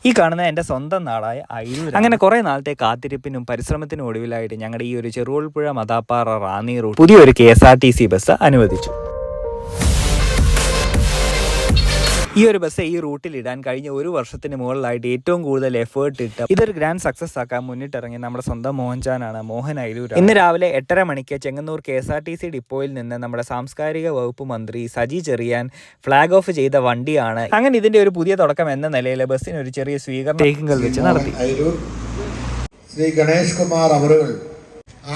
ഈ കാണുന്ന എൻ്റെ സ്വന്തം നാടായ അയിരൂർ. അങ്ങനെ കുറേ നാളത്തെ കാത്തിരിപ്പിനും പരിശ്രമത്തിനും ഒടുവിലായിട്ട് ഞങ്ങളുടെ ഈ ഒരു ചെറുകോൽപ്പുഴ മദാപ്പാറ റാന്നി റൂട്ട് പുതിയൊരു KSRTC ബസ് അനുവദിച്ചു. ഈ ഒരു ബസ് ഈ റൂട്ടിൽ ഇടാൻ കഴിഞ്ഞ ഒരു വർഷത്തിന് മുകളിലായിട്ട് ഏറ്റവും കൂടുതൽ എഫേർട്ട് ഇട്ട് ഇതൊരു ഗ്രാൻഡ് സക്സസ് ആക്കാൻ മുന്നിട്ടിറങ്ങി നമ്മുടെ സ്വന്തം മോഹൻചാനാണ്, മോഹൻ അയിരൂർ. ഇന്ന് രാവിലെ 8:30 മണിക്ക് ചെങ്ങന്നൂർ KSRTC ഡിപ്പോയിൽ നിന്ന് നമ്മുടെ സാംസ്കാരിക വകുപ്പ് മന്ത്രി സജി ചെറിയാൻ ഫ്ലാഗ് ഓഫ് ചെയ്ത വണ്ടിയാണ്. അങ്ങനെ ഇതിന്റെ ഒരു പുതിയ തുടക്കം എന്ന നിലയിൽ ബസ്സിന് ഒരു ചെറിയ സ്വീകരണം വെച്ച് നടത്തി. ശ്രീ ഗണേഷ് കുമാർ അവറുകൾ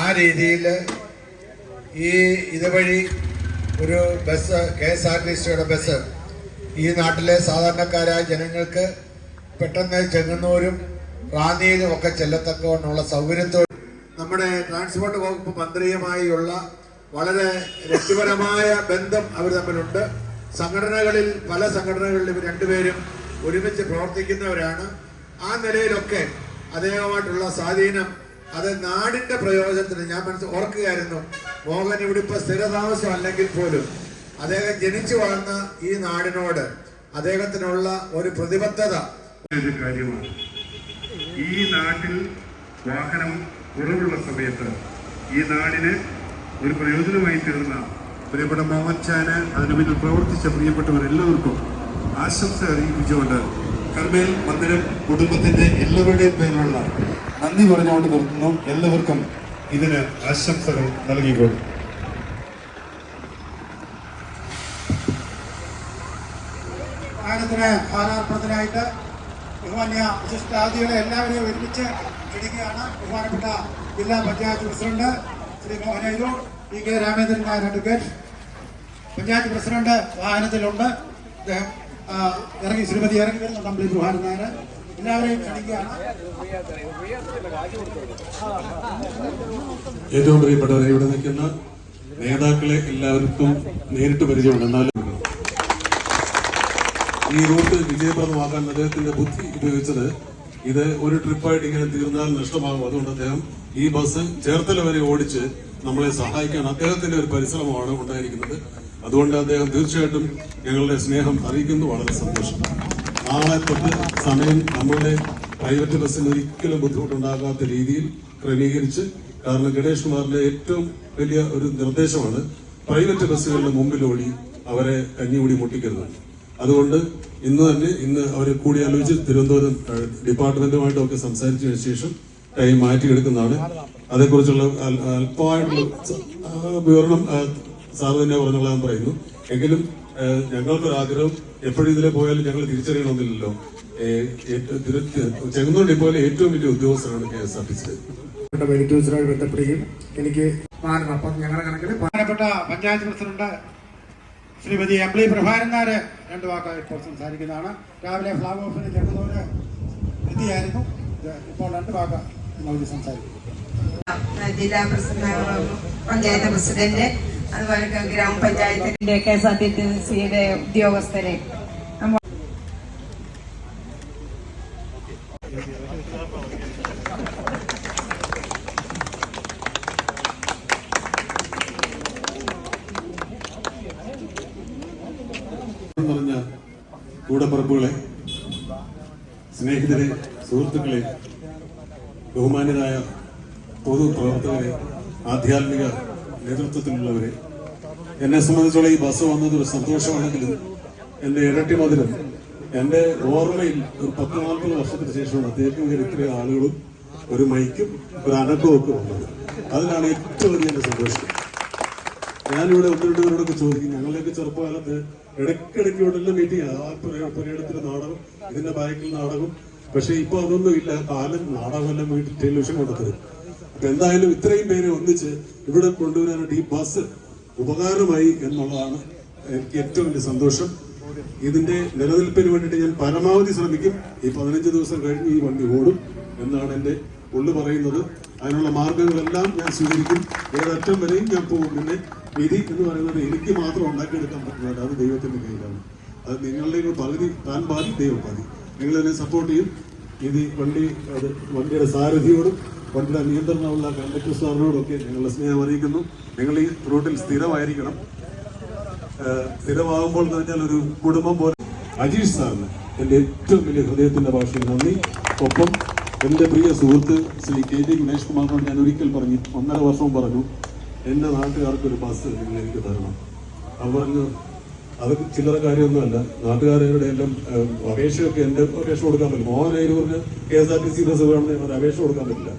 ആ രീതിയിൽ ഈ ഇതുവഴി ഒരു ബസ് KSRTCയുടെ ബസ് ഈ നാട്ടിലെ സാധാരണക്കാരായ ജനങ്ങൾക്ക് പെട്ടെന്ന് ചെങ്ങന്നൂരും റാന്നിയിലും ഒക്കെ ചെല്ലത്തക്കവണ്ണമുള്ള സൗകര്യത്തോടെ നമ്മുടെ ട്രാൻസ്പോർട്ട് വകുപ്പ് മന്ത്രിയുമായുള്ള വളരെ വ്യക്തിപരമായ ബന്ധം അവർ തമ്മിലുണ്ട്. സംഘടനകളിൽ പല സംഘടനകളിൽ ഇവർ രണ്ടുപേരും ഒരുമിച്ച് പ്രവർത്തിക്കുന്നവരാണ്. ആ നിലയിലൊക്കെ അദ്ദേഹമായിട്ടുള്ള സ്വാധീനം അത് നാടിന്റെ പ്രയോജനത്തിന് ഞാൻ ഓർക്കുകയായിരുന്നു. മോഹൻ ഇവിടെ ഇപ്പൊ സ്ഥിരതാമസം അല്ലെങ്കിൽ പോലും അദ്ദേഹം ജനിച്ചു വളർന്ന ഈ നാടിനോട് അദ്ദേഹത്തിനുള്ള ഒരു പ്രതിബദ്ധത കാര്യമാണ്. ഈ നാട്ടിൽ വാഹനം കുറവുള്ള സമയത്ത് ഈ നാടിന് ഒരു പ്രയോജനമായി തീർന്ന പ്രിയപ്പെട്ട മോഹൻചാന് അതിനു പിന്നിൽ പ്രവർത്തിച്ച പ്രിയപ്പെട്ടവരെല്ലാവർക്കും ആശംസ അറിയിപ്പിച്ചുകൊണ്ട് കർമ്മേൽ മന്ദിരം കുടുംബത്തിന്റെ എല്ലാവരുടെയും പേരിലുള്ള നന്ദി പറഞ്ഞുകൊണ്ട് നിർത്തുന്നു. എല്ലാവർക്കും ഇതിന് ആശംസകൾ നൽകിക്കൊള്ളു. വാഹനത്തിന് ഹാരാർപ്പണത്തിനായിട്ട് ബഹുമാന്യ വിശിഷ്ടാതിഥികളെ എല്ലാവരെയും ഒരുമിച്ച് ക്ഷണിക്കുകയാണ്. ബഹുമാനപ്പെട്ട ജില്ലാ panchayat president Shri Mohan Ayiroor, PK Ramendran Nair advocate, panchayat president വാഹനത്തിലുണ്ട്. അദ്ദേഹം ശ്രീമതി ഇറങ്ങി വരുന്നുണ്ട്, അമ്പിളി ബുഹാരൻ നായർ. എല്ലാവരെയും ക്ഷണിക്കുകയാണ്. ഏറ്റവും പ്രിയപ്പെട്ടവരെ, ഇവിടെ നിൽക്കുന്ന നേതാക്കളെ എല്ലാവർക്കും നേരിട്ട് പരിചയമുണ്ട്. എന്നാലും ഈ റൂട്ട് വിജയപ്രദമാക്കാൻ അദ്ദേഹത്തിന്റെ ബുദ്ധി ഉപയോഗിച്ചത് ഇത് ഒരു ട്രിപ്പായിട്ട് ഇങ്ങനെ തീർന്നാൽ നഷ്ടമാകും. അതുകൊണ്ട് അദ്ദേഹം ഈ ബസ് ചേർത്തല വരെ ഓടിച്ച് നമ്മളെ സഹായിക്കാൻ അദ്ദേഹത്തിന്റെ ഒരു പരിശ്രമമാണ് ഉണ്ടായിരിക്കുന്നത്. അതുകൊണ്ട് അദ്ദേഹം തീർച്ചയായിട്ടും ഞങ്ങളുടെ സ്നേഹം അറിയിക്കുന്നു. വളരെ സന്തോഷം. നാളെ തൊട്ട് സമയം നമ്മളുടെ പ്രൈവറ്റ് ബസ്സിന് ഒരിക്കലും ബുദ്ധിമുട്ടുണ്ടാകാത്ത രീതിയിൽ ക്രമീകരിച്ച്, കാരണം ഗണേഷ് കുമാറിന്റെ ഏറ്റവും വലിയ ഒരു നിർദ്ദേശമാണ് പ്രൈവറ്റ് ബസ്സുകളുടെ മുമ്പിലോടി അവരെ കഞ്ഞികൂടി മുട്ടിക്കരുത്. അതുകൊണ്ട് ഇന്ന് അവർ കൂടിയാലോചിച്ച് തിരുവനന്തപുരം ഡിപ്പാർട്ട്മെന്റുമായിട്ടൊക്കെ സംസാരിച്ചതിന് ശേഷം ടൈം മാറ്റിയെടുക്കുന്നതാണ്. അതേക്കുറിച്ചുള്ള അല്പമായിട്ടുള്ള വിവരണം സാർ തന്നെ പറഞ്ഞോളാൻ പറയുന്നു. എങ്കിലും ഞങ്ങൾക്കൊരാഗ്രഹം, എപ്പോഴും ഇതിലെ പോയാലും ഞങ്ങൾ തിരിച്ചറിയണമെന്നില്ലല്ലോ. ചെങ്ങന്നൂർ ഡിപ്പോയിലെ ഏറ്റവും വലിയ ഉദ്യോഗസ്ഥരാണ് KSRTC. ബന്ധപ്പെടുകയും എനിക്ക് ഞങ്ങളുടെ കണക്കിൽ പ്രധാനപ്പെട്ട പഞ്ചായത്ത് പ്രസിഡന്റ് ശ്രീമതി അമ്പിളി പ്രഭാരൻ നായർ രണ്ടു വാക്ക് ഇപ്പോൾ സംസാരിക്കുന്നതാണ്. രാവിലെ ഫ്ലാഗ് ഓഫിന് ചെങ്ങന്നൂര് എത്തിയായിരുന്നു. ഇപ്പോൾ രണ്ടു വാക്ക് നമുക്ക് സംസാരിക്കും. ജില്ലാ പഞ്ചായത്ത് പ്രസിഡന്റ്, അതുപോലെ ഗ്രാമപഞ്ചായത്തിന്റെ KSRTCയുടെ ഉദ്യോഗസ്ഥരെ, പറഞ്ഞ കൂടപ്പറപ്പുകളെ, സ്നേഹിതരെ, സുഹൃത്തുക്കളെ, ബഹുമാന്യരായ പൊതുപ്രവർത്തകരെ, ആധ്യാത്മിക നേതൃത്വത്തിലുള്ളവരെ, എന്നെ സംബന്ധിച്ചോളം ഈ ബസ് വന്നത് ഒരു സന്തോഷമാണെങ്കിലും എന്റെ ഇരട്ടി മധുരം എന്റെ ഓർമ്മയിൽ ഒരു 10-40 വർഷത്തിന് ശേഷമാണ് അദ്ദേഹത്തിന് ഇത്രയും ആളുകളും ഒരു മൈക്കും ഒരു അനക്കവും ഒക്കെ വന്നത്. അതിനാണ് ഏറ്റവും വലിയ എന്റെ സന്തോഷം. ഞാനിവിടെ ഒന്ന് രണ്ടുപേരോടൊക്കെ ചോദിക്കും, ഞങ്ങളുടെയൊക്കെ ചെറുപ്പകാലത്ത് ഇടയ്ക്കിടയ്ക്ക് ഇവിടെ മീറ്റിംഗ്, പുരയിടത്തിലെ നാടകം, ഇതിന്റെ ബാക്കിൽ നാടകം. പക്ഷെ ഇപ്പൊ അതൊന്നും ഇല്ല. കാലം നാടകമെല്ലാം വീട്ടിൽ ടെലിവിഷൻ കൊണ്ടത്. അപ്പൊ എന്തായാലും ഇത്രയും പേരെ ഒന്നിച്ച് ഇവിടെ കൊണ്ടുവരാനായിട്ട് ഈ ബസ് ഉപകാരമായി എന്നുള്ളതാണ് എനിക്ക് ഏറ്റവും വലിയ സന്തോഷം. ഇതിന്റെ നിലനിൽപ്പിന് വേണ്ടിയിട്ട് ഞാൻ പരമാവധി ശ്രമിക്കും. ഈ 15 ദിവസം കഴിഞ്ഞ് ഈ വണ്ടി ഓടും എന്നാണ് എന്റെ ഉള്ളു പറയുന്നത്. അതിനുള്ള മാർഗങ്ങളെല്ലാം ഞാൻ സ്വീകരിക്കും. ഏതറ്റം വരെയും ഞാൻ പോകും. പിന്നെ വിധി എന്ന് പറയുന്നത് എനിക്ക് മാത്രം ഉണ്ടാക്കിയെടുക്കാൻ പറ്റുന്നത് അത് ദൈവത്തിന്റെ കയ്യിലാണ്. അത് നിങ്ങളുടെ പകുതി താൻ പാതി ദൈവം പാതി. നിങ്ങളതിനെ സപ്പോർട്ട് ചെയ്യും. ഇത് വണ്ടിയുടെ സാരഥിയോടും വണ്ടിയുടെ നിയന്ത്രണമുള്ള കണ്ടക്ടർ സാറിനോടൊക്കെ ഞങ്ങളുടെ സ്നേഹം അറിയിക്കുന്നു. നിങ്ങൾ ഈ റൂട്ടിൽ സ്ഥിരമായിരിക്കണം. സ്ഥിരമാകുമ്പോൾ എന്ന് വെച്ചാൽ ഒരു കുടുംബം പോലെ. അജീഷ് സാറിന് എൻ്റെ ഏറ്റവും വലിയ ഹൃദയത്തിൻ്റെ ഭാഷയിൽ നന്ദി. ഒപ്പം എൻ്റെ പ്രിയ സുഹൃത്ത് ശ്രീ KD ഗണേഷ് കുമാറിനോട് ഞാൻ ഒരിക്കൽ പറഞ്ഞു, 1.5 വർഷം പറഞ്ഞു, എൻ്റെ നാട്ടുകാർക്കൊരു ബസ് നിങ്ങൾ എനിക്ക് തരണം. അവർ പറഞ്ഞു അത് ചില്ലറ കാര്യമൊന്നുമല്ല, നാട്ടുകാരുടെ എല്ലാം അപേക്ഷയൊക്കെ എൻ്റെ അപേക്ഷ കൊടുക്കാൻ പറ്റില്ല. മോഹനയിലൂരിന് KSRTC ബസ് വേണമെന്ന് ഒരു അപേക്ഷ കൊടുക്കാൻ പറ്റില്ല.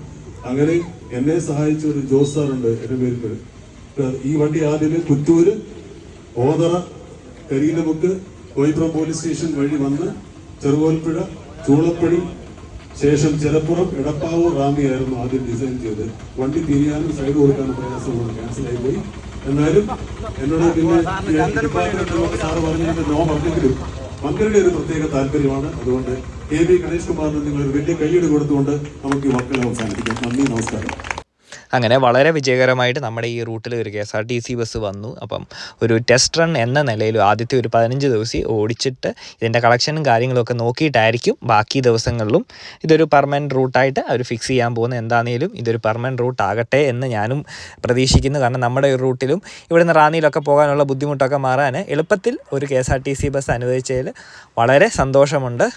അങ്ങനെ എന്നെ സഹായിച്ച ഒരു ജോസ് സാറുണ്ട് എൻ്റെ പേരിൽ. ഈ വണ്ടി ആദ്യമേ പുത്തൂര്, ഓതറ, കരിയിലമുക്ക്, കോയിപ്പുറം പോലീസ് സ്റ്റേഷൻ വഴി വന്ന് ചെറുകോൽപ്പുഴ, ചൂളപ്പടി, ശേഷം ചിലപ്പുറം, എടപ്പാവൂർ, റാന്നിയായിരുന്നു ആദ്യം ഡിസൈൻ ചെയ്ത്. വണ്ടി തിരിയാനും സൈഡ് കൊടുക്കാനും പ്രയാസമുള്ള ക്യാൻസലായി പോയി. എന്നാലും എന്നോട് പിന്നെ ഡിപ്പാർട്ട്മെന്റ് സാറ് പറഞ്ഞതിന്റെ നോ പറഞ്ഞെങ്കിലും മക്കളുടെ ഒരു പ്രത്യേക താല്പര്യമാണ്. അതുകൊണ്ട് KD ഗണേഷ് കുമാറിന് നിങ്ങളൊരു വലിയ കൈയ്യടി കൊടുത്തുകൊണ്ട് നമുക്ക് ഈ മക്കളെ അവസാനിപ്പിക്കാം. നന്ദി, നമസ്കാരം. അങ്ങനെ വളരെ വിജയകരമായിട്ട് നമ്മുടെ ഈ റൂട്ടിൽ ഒരു KSRTC ബസ് വന്നു. അപ്പം ഒരു ടെസ്റ്റ് റൺ എന്ന നിലയിൽ ആദ്യത്തെ ഒരു 15 ദിവസം ഓടിച്ചിട്ട് ഇതിൻ്റെ കളക്ഷനും കാര്യങ്ങളൊക്കെ നോക്കിയിട്ടായിരിക്കും ബാക്കി ദിവസങ്ങളിലും ഇതൊരു പെർമനൻറ്റ് റൂട്ടായിട്ട് അവർ ഫിക്സ് ചെയ്യാൻ പോകുന്നത്. എന്താണെങ്കിലും ഇതൊരു പെർമനൻറ്റ് റൂട്ട് ആകട്ടെ എന്ന് ഞാനും പ്രതീക്ഷിക്കുന്നു. കാരണം നമ്മുടെ ഒരു റൂട്ടിലും ഇവിടുന്ന് റാന്നിയിലൊക്കെ പോകാനുള്ള ബുദ്ധിമുട്ടൊക്കെ മാറാൻ എളുപ്പത്തിൽ ഒരു KSRTC ബസ് അനുവദിച്ചതിൽ വളരെ സന്തോഷമുണ്ട്.